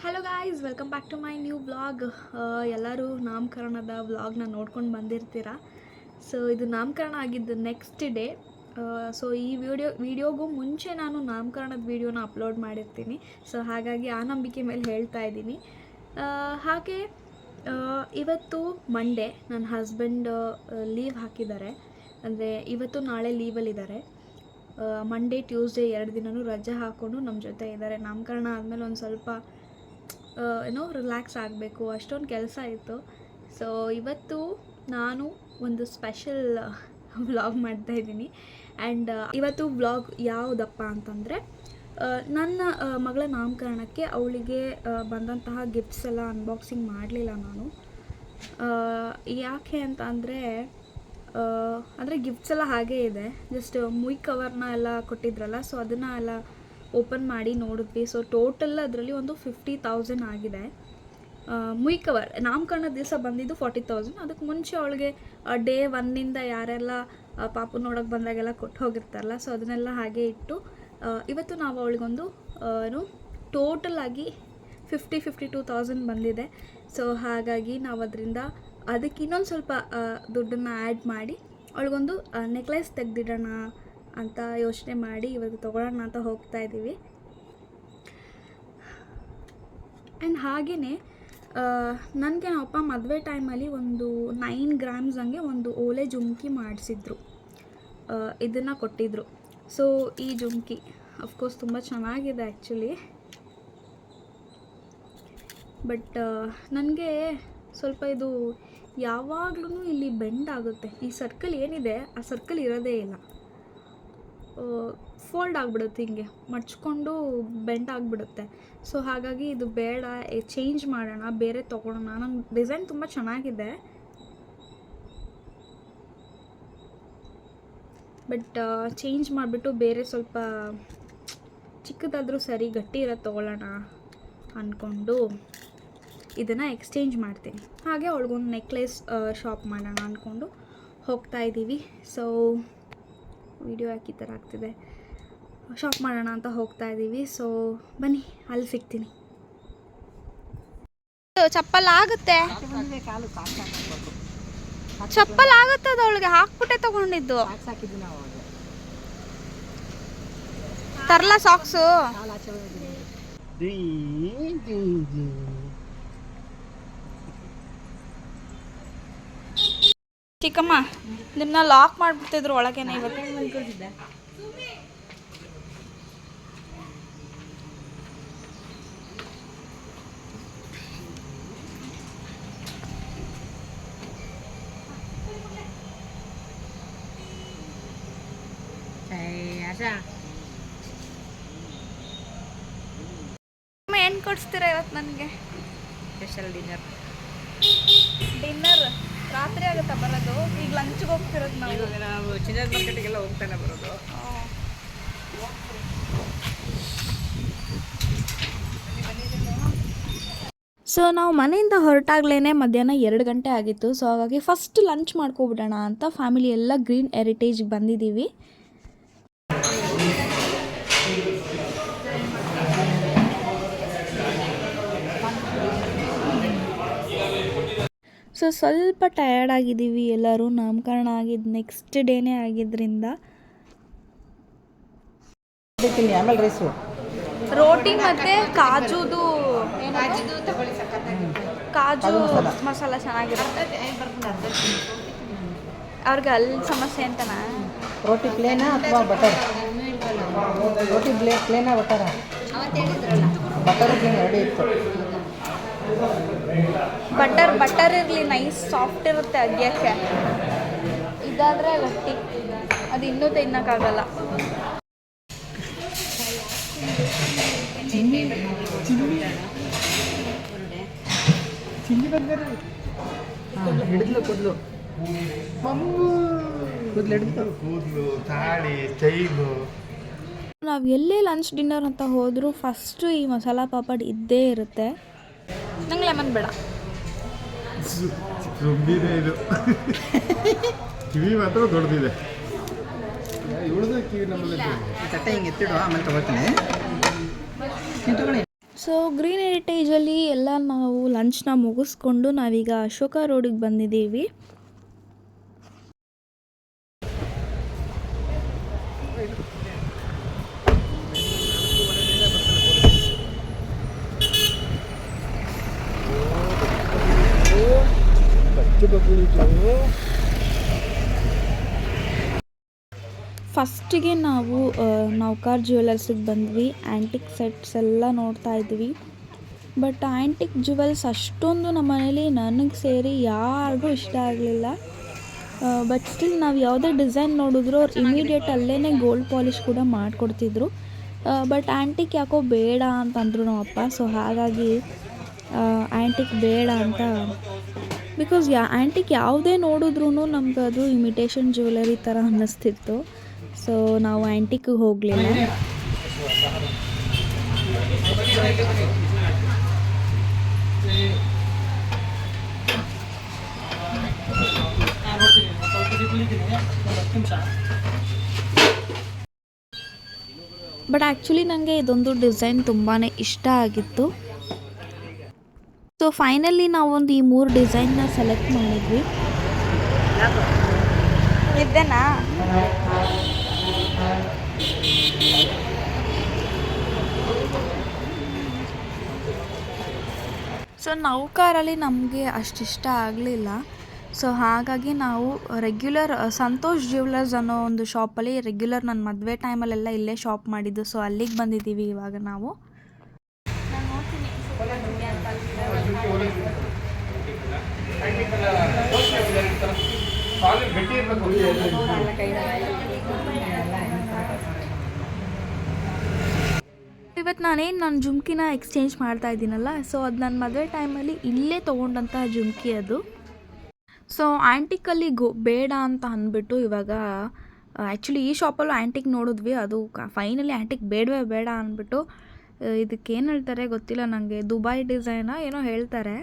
Hello guys, welcome back to my new vlog. ಎಲ್ಲರೂ ನಾಮಕರಣದ ವ್ಲಾಗ್ನ ನೋಡ್ಕೊಂಡು ಬಂದಿರ್ತೀರ. ಸೊ ಇದು ನಾಮಕರಣ ಆಗಿದ್ದು ನೆಕ್ಸ್ಟ್ ಡೇ. ಸೊ ಈ ವಿಡಿಯೋಗೂ ಮುಂಚೆ ನಾನು ನಾಮಕರಣದ ವಿಡಿಯೋನ ಅಪ್ಲೋಡ್ ಮಾಡಿರ್ತೀನಿ. ಸೊ ಹಾಗಾಗಿ ಆ ನಂಬಿಕೆ ಮೇಲೆ ಹೇಳ್ತಾ ಇದ್ದೀನಿ. ಹಾಗೆ ಇವತ್ತು ಮಂಡೇ, ನನ್ನ ಹಸ್ಬೆಂಡ್ ಲೀವ್ ಹಾಕಿದ್ದಾರೆ. ಅಂದರೆ ಇವತ್ತು ನಾಳೆ ಲೀವಲ್ಲಿದ್ದಾರೆ. ಮಂಡೇ ಟ್ಯೂಸ್ಡೇ 2 ದಿನವೂ ರಜೆ ಹಾಕ್ಕೊಂಡು ನಮ್ಮ ಜೊತೆ ಇದ್ದಾರೆ. ನಾಮಕರಣ ಆದಮೇಲೆ ಒಂದು ಸ್ವಲ್ಪ ರಿಲ್ಯಾಕ್ಸ್ ಆಗಬೇಕು, ಅಷ್ಟೊಂದು ಕೆಲಸ ಇತ್ತು. ಸೊ ಇವತ್ತು ನಾನು ಒಂದು ಸ್ಪೆಷಲ್ ವ್ಲಾಗ್ ಮಾಡ್ತಾಯಿದ್ದೀನಿ. ಆ್ಯಂಡ್ ಇವತ್ತು ವ್ಲಾಗ್ ಯಾವುದಪ್ಪ ಅಂತಂದರೆ, ನನ್ನ ಮಗಳ ನಾಮಕರಣಕ್ಕೆ ಅವಳಿಗೆ ಬಂದಂತಹ ಗಿಫ್ಟ್ಸ್ ಎಲ್ಲ ಅನ್ಬಾಕ್ಸಿಂಗ್ ಮಾಡಲಿಲ್ಲ ನಾನು. ಯಾಕೆ ಅಂತ ಅಂದರೆ ಗಿಫ್ಟ್ಸ್ ಎಲ್ಲ ಹಾಗೇ ಇದೆ. ಜಸ್ಟ್ ಮುಯ್ ಕವರ್ನ ಎಲ್ಲ ಕೊಟ್ಟಿದ್ರಲ್ಲ, ಸೊ ಅದನ್ನು ಎಲ್ಲ ಓಪನ್ ಮಾಡಿ ನೋಡಿದ್ವಿ. ಸೊ ಟೋಟಲ್ ಅದರಲ್ಲಿ ಒಂದು 50,000 ಆಗಿದೆ. ಮುಯ್ ಕವರ್ ನಾಮಕರಣದ ದಿವಸ ಬಂದಿದ್ದು 40,000. ಅದಕ್ಕೆ ಮುಂಚೆ ಅವಳಿಗೆ ಡೇ 1ನಿಂದ ಯಾರೆಲ್ಲ ಪಾಪು ನೋಡೋಕ್ಕೆ ಬಂದಾಗೆಲ್ಲ ಕೊಟ್ಟು ಹೋಗಿರ್ತಾರಲ್ಲ, ಸೊ ಅದನ್ನೆಲ್ಲ ಹಾಗೆ ಇಟ್ಟು ಇವತ್ತು ನಾವು ಅವಳಿಗೊಂದು ಟೋಟಲ್ ಆಗಿ 52,000 ಬಂದಿದೆ. ಸೊ ಹಾಗಾಗಿ ನಾವು ಅದಕ್ಕೆ ಇನ್ನೊಂದು ಸ್ವಲ್ಪ ದುಡ್ಡನ್ನು ಆ್ಯಡ್ ಮಾಡಿ ಅವಳಿಗೊಂದು ನೆಕ್ಲೆಸ್ ತೆಗೆದಿಡೋಣ ಅಂತ ಯೋಚನೆ ಮಾಡಿ ಇವತ್ತು ತೊಗೊಳ್ಳೋಣ ಅಂತ ಹೋಗ್ತಾ ಇದ್ದೀವಿ. ಆ್ಯಂಡ್ ಹಾಗೆಯೇ ನನಗೆ ನಮ್ಮ ಅಪ್ಪ ಮದುವೆ ಟೈಮಲ್ಲಿ ಒಂದು 9 ಗ್ರಾಮ್ಸ್ ಹಂಗೆ ಒಂದು ಓಲೆ ಜುಮ್ಕಿ ಮಾಡಿಸಿದ್ರು, ಇದನ್ನು ಕೊಟ್ಟಿದ್ದರು. ಸೊ ಈ ಜುಮ್ಕಿ ಅಫ್ಕೋರ್ಸ್ ತುಂಬ ಚೆನ್ನಾಗಿದೆ ಆ್ಯಕ್ಚುಲಿ. ಬಟ್ ನನಗೆ ಸ್ವಲ್ಪ ಇದು ಯಾವಾಗಲೂ ಇಲ್ಲಿ ಬೆಂಡ್ ಆಗುತ್ತೆ. ಈ ಸರ್ಕಲ್ ಏನಿದೆ ಆ ಸರ್ಕಲ್ ಇರೋದೇ ಇಲ್ಲ, ಫೋಲ್ಡ್ ಆಗಿಬಿಡುತ್ತೆ, ಹಿಂಗೆ ಮಡ್ಚ್ಕೊಂಡು ಬೆಂಡ್ ಆಗಿಬಿಡುತ್ತೆ. ಸೊ ಹಾಗಾಗಿ ಇದು ಬೇಡ, ಚೇಂಜ್ ಮಾಡೋಣ, ಬೇರೆ ತೊಗೊಳೋಣ. ನನ್ನ ಡಿಸೈನ್ ತುಂಬ ಚೆನ್ನಾಗಿದೆ, ಬಟ್ ಚೇಂಜ್ ಮಾಡಿಬಿಟ್ಟು ಬೇರೆ ಸ್ವಲ್ಪ ಚಿಕ್ಕದಾದರೂ ಸರಿ ಗಟ್ಟಿ ಇರೋದು ತೊಗೊಳ್ಳೋಣ ಅಂದ್ಕೊಂಡು ಇದನ್ನು ಎಕ್ಸ್ಚೇಂಜ್ ಮಾಡ್ತೀನಿ. ಹಾಗೆ ಅವಳಿಗೊಂದು ನೆಕ್ಲೆಸ್ ಶಾಪ್ ಮಾಡೋಣ ಅಂದ್ಕೊಂಡು ಹೋಗ್ತಾ ಇದ್ದೀವಿ. ಸೊ ವಿಡಿಯೋ ಯಾಕೆ ಈ ಥರ ಆಗ್ತಿದೆ, ಶಾಪ್ ಮಾಡೋಣ ಅಂತ ಹೋಗ್ತಾ ಇದ್ದೀವಿ. ಸೊ ಬನ್ನಿ, ಅಲ್ಲಿ ಸಿಗ್ತೀನಿ. ಚಪ್ಪಲ್ ಆಗುತ್ತೆ, ಚಪ್ಪಲ್ ಆಗುತ್ತದ ಅವಳಿಗೆ ಹಾಕ್ಬಿಟ್ಟೆ ತಗೊಂಡಿದ್ದು. ತರ್ಲಾ ಸಾಕ್ಸು? ಚಿಕ್ಕಮ್ಮ ನಿನ್ನ ಲಾಕ್ ಮಾಡಿಬಿಡ್ತಿದ್ರು ಒಳಗೇನೆ ಇವತ್ತು. ಏನು ಕೊಡಿಸ್ತೀರಾ ಇವತ್ತು ನನಗೆ? ಸ್ಪೆಷಲ್ ಡಿನ್ನರ್ ರಾತ್ರಿ ಆಗುತ್ತಾ ಬರೋದು? ಈಗ ಲಂಚ್ಗೆ ಹೋಗ್ತಿರೋದು ನಾವು ಚಿನ್ನದ ಮಾರ್ಕೆಟಿಗೆಲ್ಲ ಹೋಗ್ತಾನೆ ಬರೋದು. ಸೊ ನಾವು ಮನೆಯಿಂದ ಹೊರಟಾಗ್ಲೇ ಮಧ್ಯಾಹ್ನ 2 ಗಂಟೆ ಆಗಿತ್ತು. ಸೊ ಹಾಗಾಗಿ ಫಸ್ಟ್ ಲಂಚ್ ಮಾಡ್ಕೊಬಿಡೋಣ ಅಂತ ಫ್ಯಾಮಿಲಿ ಎಲ್ಲ ಗ್ರೀನ್ ಹೆರಿಟೇಜ್ಗೆ ಬಂದಿದ್ದೀವಿ. ಸೊ ಸ್ವಲ್ಪ ಟಯರ್ಡ್ ಆಗಿದ್ದೀವಿ ಎಲ್ಲರೂ, ನಾಮಕರಣ ಆಗಿದ್ದು ನೆಕ್ಸ್ಟ್ ಡೇನೇ ಆಗಿದ್ದರಿಂದ. ರೋಟಿ ಮತ್ತು ಕಾಜುದು ಕಾಜು ಮಸಾಲ ಚೆನ್ನಾಗಿರುತ್ತೆ. ಅವ್ರಿಗೆ ಅಲ್ಲಿ ಸಮಸ್ಯೆ ಅಂತನಾ? ರೋಟಿ ಪ್ಲೇನಾ ಅಥವಾ ಬಟರ್? ರೋಟಿ ಪ್ಲೇನಾ ಬಟರಾ? ಬಟರ್ ಪ್ಲೇನ್ ಎರಡು ಇತ್ತು. ಬಟರ್ ಇರಲಿ, ನೈಸ್ ಸಾಫ್ಟ್ ಇರುತ್ತೆ ಅಗ್ಯಕ್ಕೆ. ಇದಾದರೆ ಗಟ್ಟಿ, ಅದು ಇನ್ನೂ ತಿನ್ನೋಕ್ಕಾಗಲ್ಲ. ನಾವು ಎಲ್ಲೇ ಲಂಚ್ ಡಿನ್ನರ್ ಅಂತ ಹೋದರೂ ಫಸ್ಟು ಈ ಮಸಾಲ ಪಾಪಡ್ ಇದ್ದೇ ಇರುತ್ತೆ. ನಂಗೆ ಲೆಮನ್ ಬೇಡ. ಇದು ಕಿವಿ ಮಾತ್ರ ದೊಡ್ಡದಿದೆ. ತಟ್ಟೆ ಹಿಂಗೆ ಎತ್ತಿಡು, ಆಮೇಲೆ ತಗೋತೀನಿ. ಸೊ ಗ್ರೀನ್ ಹೆರಿಟೇಜಲ್ಲಿ ಎಲ್ಲ ನಾವು ಲಂಚ್ನ ಮುಗಿಸ್ಕೊಂಡು ನಾವೀಗ ಅಶೋಕ ರೋಡಿಗೆ ಬಂದಿದ್ದೀವಿ. ಫಸ್ಟಿಗೆ ನಾವು ನೌಕಾರ್ ಜ್ಯುವೆಲರ್ಸಿಗೆ ಬಂದ್ವಿ. ಆ್ಯಂಟಿಕ್ ಸೆಟ್ಸ್ ಎಲ್ಲ ನೋಡ್ತಾ ಇದ್ವಿ. ಬಟ್ ಆ್ಯಂಟಿಕ್ ಜ್ಯುವೆಲ್ಸ್ ಅಷ್ಟೊಂದು ನಮ್ಮ ಮನೇಲಿ ನನಗೆ ಸೇರಿ ಯಾರಿಗೂ ಇಷ್ಟ ಆಗಲಿಲ್ಲ. ಬಟ್ ಸ್ಟಿಲ್ ನಾವು ಯಾವುದೇ ಡಿಸೈನ್ ನೋಡಿದ್ರು ಅವ್ರು ಇಮಿಡಿಯೇಟ್ ಅಲ್ಲೇ ಗೋಲ್ಡ್ ಪಾಲಿಷ್ ಕೂಡ ಮಾಡಿಕೊಡ್ತಿದ್ರು. ಬಟ್ ಆ್ಯಂಟಿಕ್ ಯಾಕೋ ಬೇಡ ಅಂತಂದರು ನಮ್ಮಪ್ಪ. ಸೊ ಹಾಗಾಗಿ ಆ್ಯಂಟಿಕ್ ಬೇಡ ಅಂತ, ಬಿಕಾಸ್ ಆ್ಯಂಟಿಕ್ ಯಾವುದೇ ನೋಡಿದ್ರೂ ನಮ್ಗೆ ಅದು ಇಮಿಟೇಷನ್ ಜ್ಯುವೆಲರಿ ಥರ ಅನ್ನಿಸ್ತಿತ್ತು. ಸೊ ನಾವು ಆ್ಯಂಟಿಕ್ಗೆ ಹೋಗಲಿಲ್ಲ. ಬಟ್ ಆ್ಯಕ್ಚುಲಿ ನನಗೆ ಇದೊಂದು ಡಿಸೈನ್ ತುಂಬಾ ಇಷ್ಟ ಆಗಿತ್ತು. ಸೊ ಫೈನಲಿ ನಾವೊಂದು ಈ 3 ಡಿಸೈನ್ನ ಸೆಲೆಕ್ಟ್ ಮಾಡಿದ್ವಿ. ಇದ್ದೇನಾ? ಸೊ ನೌಕಾರಲ್ಲಿ ನಮಗೆ ಅಷ್ಟಿಷ್ಟ ಆಗಲಿಲ್ಲ. ಸೊ ಹಾಗಾಗಿ ನಾವು ರೆಗ್ಯುಲರ್ ಸಂತೋಷ್ ಜ್ಯುವೆಲರ್ಸ್ ಅನ್ನೋ ಒಂದು ಶಾಪಲ್ಲಿ ರೆಗ್ಯುಲರ್ ನನ್ನ ಮದುವೆ ಟೈಮಲ್ಲೆಲ್ಲ ಇಲ್ಲೇ ಶಾಪ್ ಮಾಡಿದ್ದು. ಸೊ ಅಲ್ಲಿಗೆ ಬಂದಿದ್ದೀವಿ ಇವಾಗ ನಾವು. ಇವತ್ತು ನನ್ನ ಜುಮ್ಕಿನ ಎಕ್ಸ್ಚೇಂಜ್ ಮಾಡ್ತಾ ಇದ್ದೀನಲ್ಲ, ಸೊ ಅದು ನನ್ನ ಮದುವೆ ಟೈಮಲ್ಲಿ ಇಲ್ಲೇ ತೊಗೊಂಡಂಥ ಜುಮ್ಕಿ ಅದು. ಸೊ ಆ್ಯಂಟಿಕಲ್ಲಿ ಬೇಡ ಅಂತ ಅಂದ್ಬಿಟ್ಟು ಇವಾಗ ಆ್ಯಕ್ಚುಲಿ ಈ ಶಾಪಲ್ಲೂ ಆ್ಯಂಟಿಕ್ ನೋಡಿದ್ವಿ. ಅದು ಫೈನಲಿ ಆ್ಯಂಟಿಕ್ ಬೇಡವೇ ಬೇಡ ಅಂದ್ಬಿಟ್ಟು ಇದಕ್ಕೇನು ಹೇಳ್ತಾರೆ ಗೊತ್ತಿಲ್ಲ ನನಗೆ, ದುಬೈ ಡಿಸೈನಾ ಏನೋ ಹೇಳ್ತಾರೆ.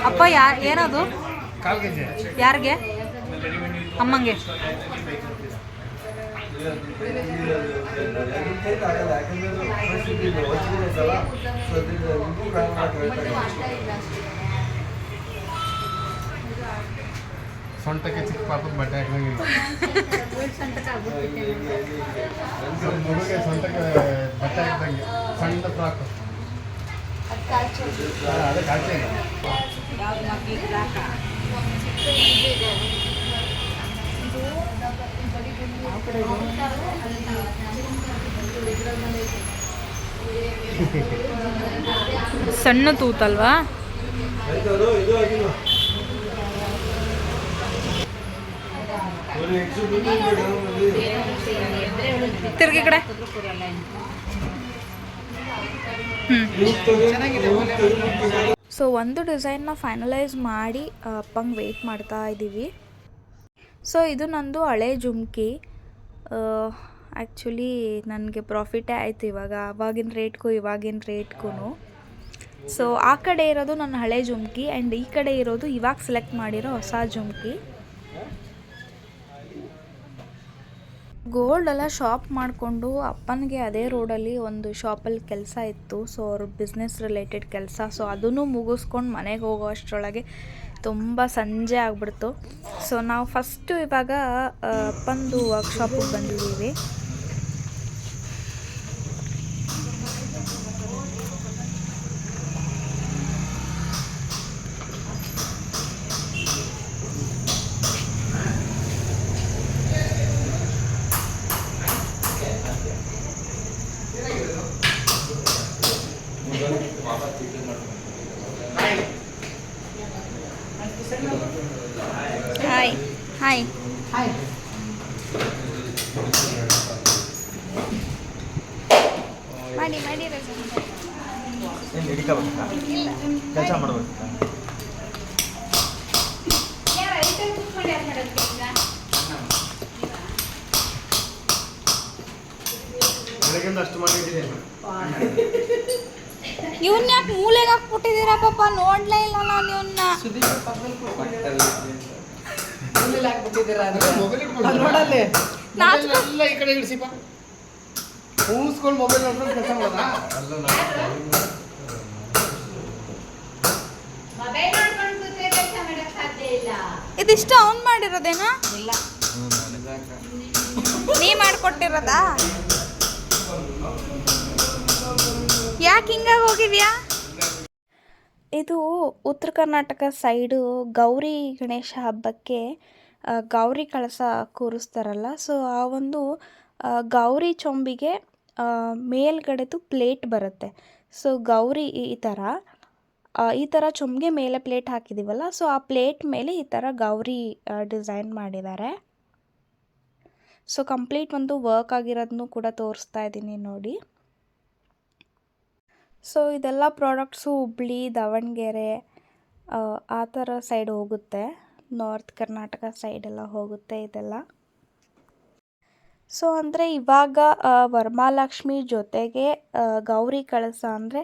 ಅಪ್ಪ ಏನದು? ಯಾರಿಗೆ? ಅಮ್ಮಂಗೆ. ಸೊಂಟಕ್ಕೆ ಚಿಕ್ಕ ಪಾಪದ ಬಟ್ಟೆ ಹಾಕಂಗಿಲ್ಲ. ಮಗುಗೆ ಸೊಂಟಕ್ಕೆ ಬಟ್ಟೆ ಹಾಕ್ದಂಗೆ ಸಣ್ಣ ಫ್ರಾಕ್. ಅದೇ ಕಾಚೆ ಸಣ್ಣ ತೂತಲ್ವಾ? ತಿರ್ಗಿ ಕಡೆ. ಸೊ ಒಂದು ಡಿಸೈನ್ನ ಫೈನಲೈಸ್ ಮಾಡಿ ಅಪ್ಪಂಗೆ ವೆಯ್ಟ್ ಮಾಡ್ತಾ ಇದ್ದೀವಿ. ಸೊ ಇದು ನಂದು ಹಳೆ ಜುಮ್ಕಿ. ಆ್ಯಕ್ಚುಲಿ ನನಗೆ ಪ್ರಾಫಿಟೇ ಆಯಿತು ಇವಾಗ, ಆವಾಗಿನ ರೇಟ್ಗೂ ಇವಾಗಿನ ರೇಟ್ಗೂ. ಸೊ ಆ ಕಡೆ ಇರೋದು ನನ್ನ ಹಳೆ ಜುಮ್ಕಿ ಆ್ಯಂಡ್ ಈ ಕಡೆ ಇರೋದು ಇವಾಗ ಸೆಲೆಕ್ಟ್ ಮಾಡಿರೋ ಹೊಸ ಜುಮ್ಕಿ. ಗೋಲ್ಡ್ ಎಲ್ಲ ಶಾಪ್ ಮಾಡಿಕೊಂಡು ಅಪ್ಪನಿಗೆ ಅದೇ ರೋಡಲ್ಲಿ ಒಂದು ಶಾಪಲ್ಲಿ ಕೆಲಸ ಇತ್ತು. ಸೊ ಅವ್ರ ಬಿಸ್ನೆಸ್ ರಿಲೇಟೆಡ್ ಕೆಲಸ. ಸೊ ಅದನ್ನು ಮುಗಿಸ್ಕೊಂಡು ಮನೆಗೆ ಹೋಗೋ ಅಷ್ಟರೊಳಗೆ ತುಂಬ ಸಂಜೆ ಆಗಿಬಿಡ್ತು. ಸೊ ನಾವು ಫಸ್ಟು ಇವಾಗ ಅಪ್ಪಂದು ವರ್ಕ್ಶಾಪಿಗೆ ಬಂದಿದ್ದೀವಿ. Hi hi hi. ಮಾಡಿ ಮಾಡಿ ರಜೆ ಕೆಲಸ ಮಾಡಬೇಕು. ಬೆಳಗ್ಗೆಯಿಂದ ಅಷ್ಟು ಮಾಡಿದ್ದೀನಿ. ಇವನ್ನ ಯಾಕೆ ಮೂಲೆಗೆ ಹಾಕ್ಬಿಟ್ಟಿದ್ದೀರಾ ಪಾಪ? ನೋಡ್ಲೇ ಇಲ್ಲ ನಾನು ಇವನ್ನ. ಸುದೀಪ್ ಪಕ್ಕದಲ್ಲಿ ಕೂತ್ಕೊಂಡಿರಲ್ಲ. ಮೂಲೆಯಲ್ಲಿ ಹಾಕ್ಬಿಟ್ಟಿದ್ದೀರಾ ಅಂದ್ರೆ ಮೊಬೈಲ್ ಇಟ್ಕೊಂಡು ನೋಡಲ್ಲಿ. ಎಲ್ಲ ಈ ಕಡೆ ಇಡಿಸಿಪ್ಪ. ಕೂಸ್ಕೊಂಡು ಮೊಬೈಲ್ ನೋಡ್ಕೊಂಡು ಕೆಲಸ ಮಾಡೋದಾ? ಅಲ್ಲ ಇದಿಷ್ಟು ಅವ್ನು ಮಾಡಿರೋದೇನಾ? ಇಲ್ಲ. ನೀ ಮಾಡಿಕೊಟ್ಟಿರೋದಾ? ಯಾಕೆ ಹಿಂಗಾಗಿ ಹೋಗಿದ್ಯಾ? ಇದು ಉತ್ತರ ಕರ್ನಾಟಕ ಸೈಡು ಗೌರಿ ಗಣೇಶ ಹಬ್ಬಕ್ಕೆ ಗೌರಿ ಕಳಸ ಕೂರಿಸ್ತಾರಲ್ಲ. ಸೊ ಆ ಒಂದು ಗೌರಿ ಚೊಂಬಿಗೆ ಮೇಲ್ಗಡೆದು ಪ್ಲೇಟ್ ಬರುತ್ತೆ. ಸೊ ಗೌರಿ ಈ ಥರ ಚೊಂಬಿಗೆ ಮೇಲೆ ಪ್ಲೇಟ್ ಹಾಕಿದ್ದೀವಲ್ಲ, ಸೊ ಆ ಪ್ಲೇಟ್ ಮೇಲೆ ಈ ಥರ ಗೌರಿ ಡಿಸೈನ್ ಮಾಡಿದ್ದಾರೆ. ಸೊ ಕಂಪ್ಲೀಟ್ ಒಂದು ವರ್ಕ್ ಆಗಿರೋದನ್ನು ಕೂಡ ತೋರಿಸ್ತಾ ಇದ್ದೀನಿ ನೋಡಿ. ಸೊ ಇದೆಲ್ಲ ಪ್ರಾಡಕ್ಟ್ಸು ಹುಬ್ಳಿ, ದಾವಣಗೆರೆ ಆ ಥರ ಸೈಡ್ ಹೋಗುತ್ತೆ. ನಾರ್ತ್ ಕರ್ನಾಟಕ ಸೈಡೆಲ್ಲ ಹೋಗುತ್ತೆ ಇದೆಲ್ಲ. ಸೊ ಅಂದರೆ ಇವಾಗ ವರಮಹಾಲಕ್ಷ್ಮಿ ಜೊತೆಗೆ ಗೌರಿ ಕಳಸ ಅಂದರೆ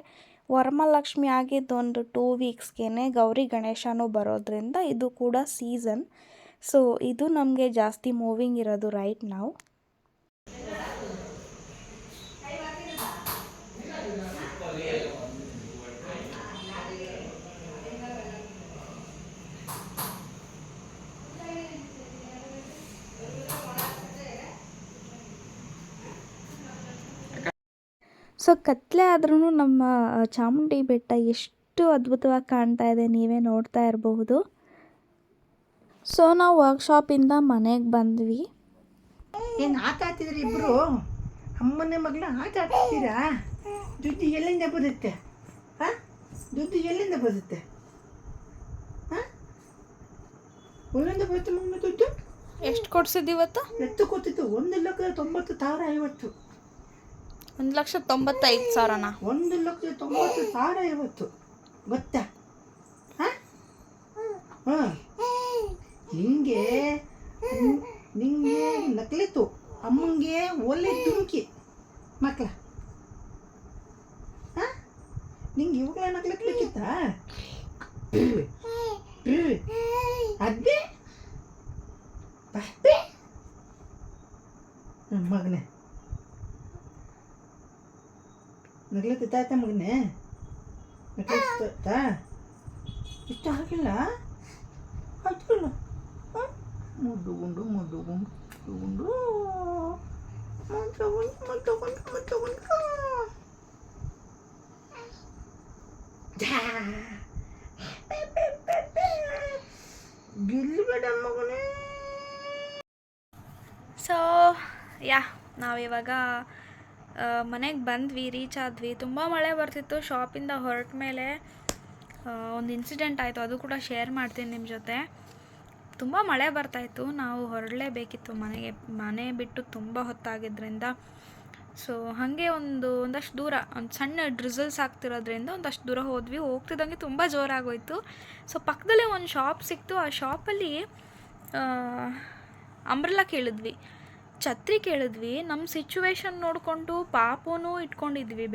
ವರಮಹಾಲಕ್ಷ್ಮಿ ಆಗಿದ್ದೊಂದು 2 ವೀಕ್ಸ್ಗೆ ಗೌರಿ ಗಣೇಶನೂ ಬರೋದ್ರಿಂದ ಇದು ಕೂಡ ಸೀಸನ್. ಸೊ ಇದು ನಮಗೆ ಜಾಸ್ತಿ ಮೂವಿಂಗ್ ಇರೋದು ರೈಟ್ ನಾವು. ಸೊ ಕತ್ಲೆ ಆದ್ರೂ ನಮ್ಮ ಚಾಮುಂಡಿ ಬೆಟ್ಟ ಎಷ್ಟು ಅದ್ಭುತವಾಗಿ ಕಾಣ್ತಾ ಇದೆ, ನೀವೇ ನೋಡ್ತಾ ಇರಬಹುದು. ಸೊ ನಾವು ವರ್ಕ್ಶಾಪಿಂದ ಮನೆಗೆ ಬಂದ್ವಿ. ಏನು ಆಟ ಆಡ್ತಿದ್ರಿ ಇಬ್ಬರು? ಅಮ್ಮನ ಮಗಳ ಆಟ ಆಡ್ತಿದ್ದೀರಾ? ದುಡ್ಡು ಎಲ್ಲಿಂದ ಬರುತ್ತೆ? ಹಾಂ, ದುಡ್ಡು ಎಲ್ಲಿಂದ ಬರುತ್ತೆ? ಹಾಂ, ಒಳ್ಳಿಂದ ಬರುತ್ತೆ ಮಮ್ಮಿ ದುಡ್ಡು? ಎಷ್ಟು ಕೊಡ್ಸಿದ್ದು ಇವತ್ತು? ಎಷ್ಟು ಕೊಟ್ಟಿತ್ತು? 1,90,50,50. 1,95,000ನಾ? 1,90,50 ಗೊತ್ತಾ? ಹಾಂ ಹಾಂ, ನಿಂಗೆ ನಕ್ಲಿತ್ತು, ಅಮ್ಮಂಗೆ ಒಳ್ಳೆ ದುಮ್ಕಿ ಮಕ್ಕಳ. ಹಾಂ, ನಿಂಗೆ ಇವುಗಳ ನಕ್ಲಿಕ್ಲಿಕ್ಕಿತ್ತ? ಅದೇ ಬಸ್ತೆ ಮಗನೇ ನಗ್ಲತ್ತಾಯ್ತ ಮಗನೇ, ನಗ್ಲತ್ತಾ? ಇಷ್ಟ ಆಗಿಲ್ಲ ಆಯ್ತಲ್ಲ. ಮುದ್ದುಗುಂಡು ಮುದ್ದುಗುಂಡು ಮುದ್ದುಗುಂಡು ಮುದ್ದುಗುಂಡು ಮುದ್ದುಗುಂಡು ಮುದ್ದುಗುಂಡು ಗಿಲ್ಬೇಡ ಮಗನೇ. ಸೊ ನಾವಿವಾಗ ಮನೆಗೆ ಬಂದ್ವಿ, ರೀಚ್ ಆದ್ವಿ. ತುಂಬ ಮಳೆ ಬರ್ತಿತ್ತು. ಶಾಪಿಂದ ಹೊರಟ ಮೇಲೆ ಒಂದು ಇನ್ಸಿಡೆಂಟ್ ಆಯಿತು, ಅದು ಕೂಡ ಶೇರ್ ಮಾಡ್ತೀನಿ ನಿಮ್ಮ ಜೊತೆ. ತುಂಬ ಮಳೆ ಬರ್ತಾಯಿತ್ತು, ನಾವು ಹೊರಡಲೇಬೇಕಿತ್ತು ಮನೆ ಬಿಟ್ಟು ತುಂಬ ಹೊತ್ತಾಗಿದ್ದರಿಂದ. ಸೊ ಹಾಗೆ ಒಂದಷ್ಟು ದೂರ ಒಂದು ಸಣ್ಣ ಡ್ರಿಸಲ್ಸ್ ಆಗ್ತಿರೋದ್ರಿಂದ ಒಂದಷ್ಟು ದೂರ ಹೋಗ್ತಿದ್ದಂಗೆ ತುಂಬ ಜೋರಾಗೋಯ್ತು. ಸೊ ಪಕ್ಕದಲ್ಲೇ ಒಂದು ಶಾಪ್ ಸಿಕ್ತು. ಆ ಶಾಪಲ್ಲಿ ಅಂಬ್ರೆಲಾ ಕೇಳಿದ್ವಿ, ಛತ್ರಿ ಕೇಳಿದ್ವಿ. ನಮ್ಮ ಸಿಚುವೇಶನ್ ನೋಡಿಕೊಂಡು ಪಾಪನೂ ಇಟ್ಕೊಂಡಿದ್ವಿ,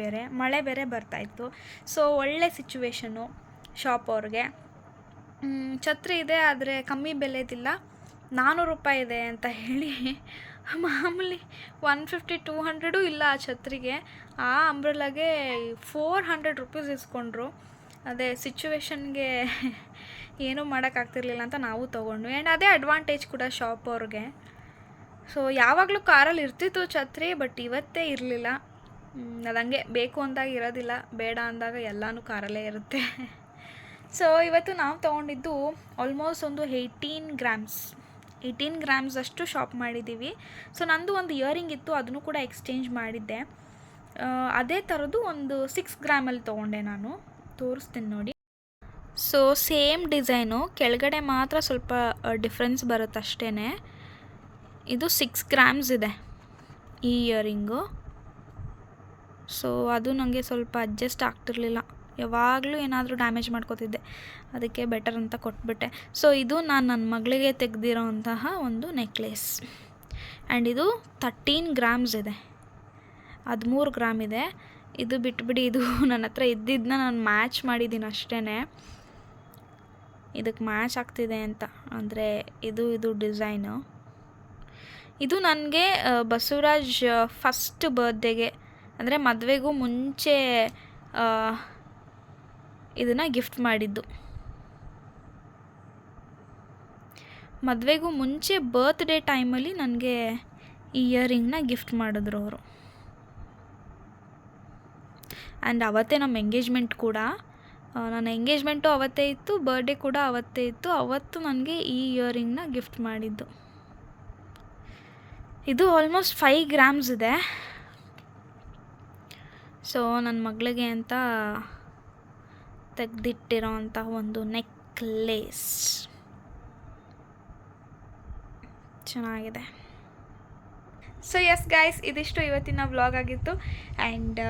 ಮಳೆ ಬೇರೆ ಬರ್ತಾಯಿತ್ತು. ಸೊ ಒಳ್ಳೆ ಸಿಚುವೇಶನು ಶಾಪ್ ಅವ್ರಿಗೆ. ಛತ್ರಿ ಇದೆ, ಆದರೆ ಕಮ್ಮಿ ಬೆಲೆದಿಲ್ಲ, 400 ರೂಪಾಯಿ ಇದೆ ಅಂತ ಹೇಳಿ ಮಾಮೂಲಿ 150-200 ಇಲ್ಲ ಆ ಛತ್ರಿಗೆ. ಆ ಅಂಬ್ರೆಲಾಗೆ 400 ರೂಪೀಸ್ ಇಸ್ಕೊಂಡ್ರು. ಅದೇ ಸಿಚುವೇಶನ್ಗೆ ಏನೂ ಮಾಡೋಕ್ಕಾಗ್ತಿರ್ಲಿಲ್ಲ ಅಂತ ನಾವು ತೊಗೊಂಡ್ವಿ. ಆ್ಯಂಡ್ ಅದೇ ಅಡ್ವಾಂಟೇಜ್ ಕೂಡ ಶಾಪ್ ಅವ್ರಿಗೆ. ಸೊ ಯಾವಾಗಲೂ ಕಾರಲ್ಲಿ ಇರ್ತಿತ್ತು ಛತ್ರಿ, ಬಟ್ ಇವತ್ತೇ ಇರಲಿಲ್ಲ. ಅದಂಗೆ ಬೇಕು ಅಂದಾಗ ಇರೋದಿಲ್ಲ, ಬೇಡ ಅಂದಾಗ ಎಲ್ಲನೂ ಕಾರಲ್ಲೇ ಇರುತ್ತೆ. ಸೊ ಇವತ್ತು ನಾವು ತೊಗೊಂಡಿದ್ದು ಆಲ್ಮೋಸ್ಟ್ ಒಂದು 18 ಗ್ರಾಮ್ಸ್ ಅಷ್ಟು ಶಾಪ್ ಮಾಡಿದ್ದೀವಿ. ಸೊ ನಂದು ಒಂದು ಇಯರಿಂಗ್ ಇತ್ತು, ಅದನ್ನು ಕೂಡ ಎಕ್ಸ್ಚೇಂಜ್ ಮಾಡಿದ್ದೆ. ಅದೇ ಥರದ್ದು ಒಂದು 6 ಗ್ರಾಮಲ್ಲಿ ತೊಗೊಂಡೆ ನಾನು, ತೋರಿಸ್ತೀನಿ ನೋಡಿ. ಸೊ ಸೇಮ್ ಡಿಸೈನು, ಕೆಳಗಡೆ ಮಾತ್ರ ಸ್ವಲ್ಪ ಡಿಫ್ರೆನ್ಸ್ ಬರುತ್ತೆ ಅಷ್ಟೇ. ಇದು 6 ಗ್ರಾಮ್ಸ್ ಇದೆ ಈ ಇಯರಿಂಗು. ಸೊ ಅದು ನನಗೆ ಸ್ವಲ್ಪ ಅಡ್ಜಸ್ಟ್ ಆಗ್ತಿರ್ಲಿಲ್ಲ, ಯಾವಾಗಲೂ ಏನಾದರೂ ಡ್ಯಾಮೇಜ್ ಮಾಡ್ಕೋತಿದ್ದೆ, ಅದಕ್ಕೆ ಬೆಟರ್ ಅಂತ ಕೊಟ್ಬಿಟ್ಟೆ. ಸೊ ಇದು ನಾನು ನನ್ನ ಮಗಳಿಗೆ ತೆಗೆದಿರೋ ಅಂತಹ ಒಂದು ನೆಕ್ಲೆಸ್, ಆ್ಯಂಡ್ ಇದು 13 ಗ್ರಾಮ್ಸ್ ಇದೆ. 13 ಗ್ರಾಮ್ ಇದೆ. ಇದು ಬಿಟ್ಬಿಡಿ, ಇದು ನನ್ನ ಹತ್ರ ಇದ್ದಿದ್ದನ್ನ ನಾನು ಮ್ಯಾಚ್ ಮಾಡಿದ್ದೀನಿ ಅಷ್ಟೇ, ಇದಕ್ಕೆ ಮ್ಯಾಚ್ ಆಗ್ತಿದೆ ಅಂತ. ಅಂದರೆ ಇದು ಡಿಸೈನು. ಇದು ನನಗೆ ಬಸವರಾಜ್ ಫಸ್ಟ್ ಬರ್ತ್ಡೇಗೆ, ಅಂದರೆ ಮದುವೆಗೂ ಮುಂಚೆ ಇದನ್ನು ಗಿಫ್ಟ್ ಮಾಡಿದ್ದು. ಮದುವೆಗೂ ಮುಂಚೆ ಬರ್ತ್ಡೇ ಟೈಮಲ್ಲಿ ನನಗೆ ಈ ಇಯರಿಂಗ್ನ ಗಿಫ್ಟ್ ಮಾಡಿದ್ರು ಅವರು. ಆ್ಯಂಡ್ ಅವತ್ತೇ ನಮ್ಮ ಎಂಗೇಜ್ಮೆಂಟ್ ಕೂಡ. ನನ್ನ ಎಂಗೇಜ್ಮೆಂಟು ಅವತ್ತೇ ಇತ್ತು, ಬರ್ಡೇ ಕೂಡ ಅವತ್ತೇ ಇತ್ತು. ಅವತ್ತು ನನಗೆ ಈ ಇಯರಿಂಗ್ನ ಗಿಫ್ಟ್ ಮಾಡಿದ್ದು. ಇದು ಆಲ್ಮೋಸ್ಟ್ 5 ಗ್ರಾಮ್ಸ್ ಇದೆ. ಸೊ ನನ್ನ ಮಗಳಿಗೆ ಅಂತ ತೆಗೆದಿಟ್ಟಿರೋ ಅಂಥ ಒಂದು ನೆಕ್ಲೇಸ್ ಚೆನ್ನಾಗಿದೆ. ಸೊ ಎಸ್ ಗೈಸ್, ಇದಿಷ್ಟು ಇವತ್ತಿನ ವ್ಲಾಗ್ ಆಗಿತ್ತು. ಆ್ಯಂಡ್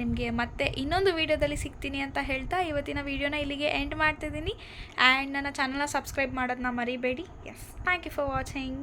ನಿಮಗೆ ಮತ್ತೆ ಇನ್ನೊಂದು ವೀಡಿಯೋದಲ್ಲಿ ಸಿಗ್ತೀನಿ ಅಂತ ಹೇಳ್ತಾ ಇವತ್ತಿನ ವೀಡಿಯೋನ ಇಲ್ಲಿಗೆ ಎಂಡ್ ಮಾಡ್ತಿದ್ದೀನಿ. ಆ್ಯಂಡ್ ನನ್ನ ಚಾನಲ್ನ ಸಬ್ಸ್ಕ್ರೈಬ್ ಮಾಡೋದನ್ನ ಮರಿಬೇಡಿ. Yes, thank you for watching.